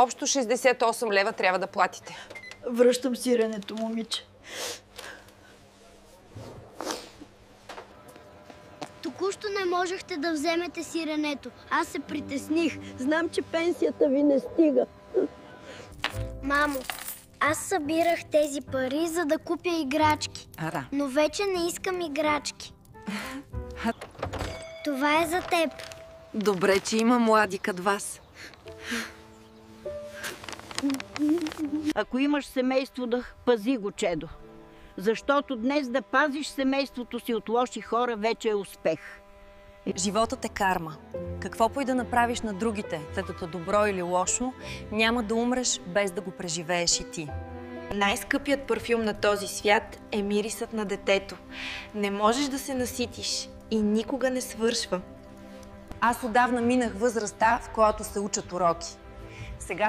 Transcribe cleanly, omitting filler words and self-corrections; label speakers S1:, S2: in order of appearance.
S1: Общо 68 лева трябва да платите.
S2: Връщам сиренето, момиче.
S3: Току-що не можехте да вземете сиренето. Аз се притесних.
S2: Знам, че пенсията ви не стига.
S3: Мамо, аз събирах тези пари, за да купя играчки.
S4: Да.
S3: Но вече не искам играчки. Това е за теб.
S4: Добре, че има млади като вас.
S2: Ако имаш семейство, да пази го, чедо. Защото днес да пазиш семейството си от лоши хора вече е успех.
S5: Животът е карма. Какво пой да направиш на другите, след като добро или лошо, няма да умреш без да го преживееш и ти.
S6: Най-скъпият парфюм на този свят е мирисът на детето. Не можеш да се наситиш и никога не свършва.
S5: Аз отдавна минах възрастта, в която се учат уроки. Сега